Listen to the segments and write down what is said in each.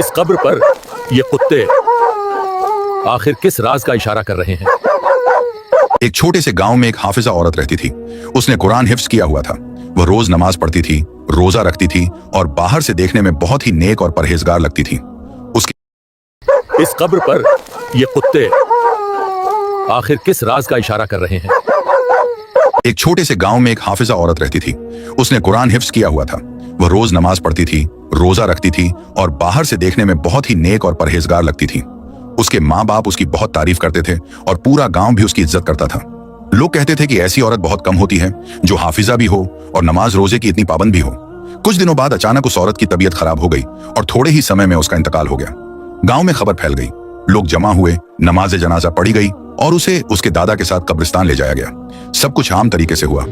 इस कब्र पर ये कुत्ते आखिर किस राज का इशारा कर रहे हैं? एक छोटे से गांव में एक हाफिजा औरत रहती थी। उसने कुरान हिफ्ज किया हुआ था। वह रोज नमाज पढ़ती थी, रोजा रखती थी और बाहर से देखने में बहुत ही नेक और परहेजगार लगती थी। उसके इस कब्र पर ये कुत्ते आखिर किस राज का इशारा कर रहे हैं? एक छोटे से गांव में एक हाफिजा औरत रहती थी। उसने कुरान हिफ्ज किया हुआ था। वह रोज नमाज पढ़ती थी, रोजा रखती थी और बाहर से देखने में बहुत ही नेक और परहेजगार लगती थी। उसके माँ बाप उसकी बहुत तारीफ करते थे और पूरा गांव भी उसकी इज्जत करता था। लोग कहते थे कि ऐसी औरत बहुत कम होती है जो हाफिजा भी हो और नमाज रोजे की इतनी पाबंद भी हो। कुछ दिनों बाद अचानक उस औरत की तबीयत खराब हो गई और थोड़े ही समय में उसका इंतकाल हो गया। गांव में खबर फैल गई, लोग जमा हुए, नमाज जनाजा पढ़ी गई और उसे उसके दादा के साथ कब्रिस्तान ले जाया गया। सब कुछ आम तरीके से हुआ।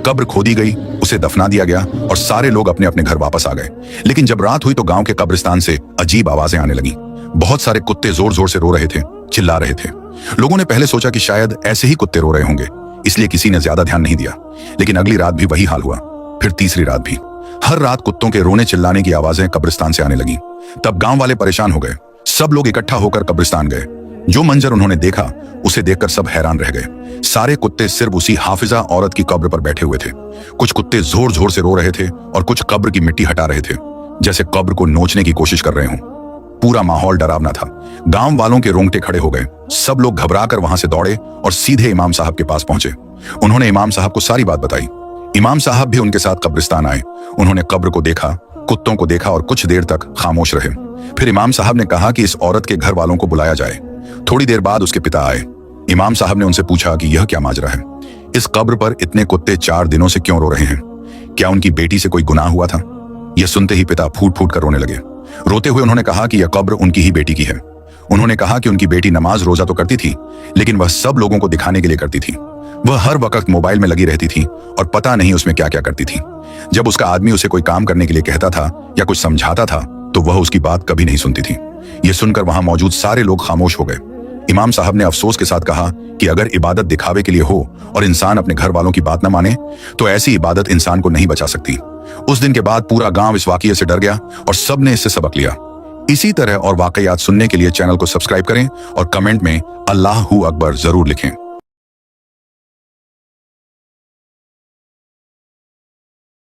कब्र खोदी गई, उसे दफना दिया गया और सारे लोग अपने अपने घर वापस आ गए। लेकिन जब रात हुई तो गांव के कब्रिस्तान से अजीब आवाजें आने लगी। बहुत सारे कुत्ते जोर जोर से रो रहे थे, चिल्ला रहे थे। लोगों ने पहले सोचा कि शायद ऐसे ही कुत्ते रो रहे होंगे, इसलिए किसी ने ज्यादा ध्यान नहीं दिया। लेकिन अगली रात भी वही हाल हुआ, फिर तीसरी रात भी। हर रात कुत्तों के रोने चिल्लाने की आवाजें कब्रिस्तान से आने लगी। तब गांव वाले परेशान हो गए। सब लोग इकट्ठा होकर कब्रिस्तान गए। जो मंजर उन्होंने देखा उसे देखकर सब हैरान रह गए। सारे कुत्ते सिर्फ उसी हाफिजा औरत की कब्र पर बैठे हुए थे। कुछ कुत्ते जोर जोर से रो रहे थे और कुछ कब्र की मिट्टी हटा रहे थे, जैसे कब्र को नोचने की कोशिश कर रहे हों। पूरा माहौल डरावना था। गांव वालों के रोंगटे खड़े हो गए। सब लोग घबराकर वहां से दौड़े और सीधे इमाम साहब के पास पहुंचे। उन्होंने इमाम साहब को सारी बात बताई। इमाम साहब भी उनके साथ कब्रिस्तान आए। उन्होंने कब्र को देखा, कुत्तों को देखा और कुछ देर तक खामोश रहे। फिर इमाम साहब ने कहा कि इस औरत के घर वालों को बुलाया जाए। थोड़ी देर बाद उसके पिता आए। इमाम साहब ने उनसे पूछा कि यह क्या माजरा है? इस कब्र पर इतने कुत्ते 4 दिनों से क्यों रो रहे हैं? क्या उनकी बेटी से कोई गुनाह हुआ था? यह सुनते ही पिता फूट फूट कर रोने लगे। रोते हुए उन्होंने कहा कि यह कब्र उनकी ही बेटी की है। उन्होंने कहा कि उनकी बेटी नमाज रोजा तो करती थी, लेकिन वह सब लोगों को दिखाने के लिए करती थी। वह हर वक्त मोबाइल में लगी रहती थी और पता नहीं उसमें क्या क्या करती थी। जब उसका आदमी उसे कोई काम करने के लिए कहता था या कुछ समझाता था तो वह उसकी बात कभी नहीं सुनती थी। यह सुनकर वहां मौजूद सारे लोग खामोश हो गए। इमाम साहब ने अफसोस के साथ कहा कि अगर इबादत दिखावे के लिए हो और इंसान अपने घर वालों की बात न माने तो ऐसी इबादत इंसान को नहीं बचा सकती। उस दिन के बाद पूरा गांव इस वाकये से डर गया और सबने इससे सबक लिया। इसी तरह और वाकयात सुनने के लिए चैनल को सब्सक्राइब करें और कमेंट में अल्लाहू अकबर जरूर लिखें।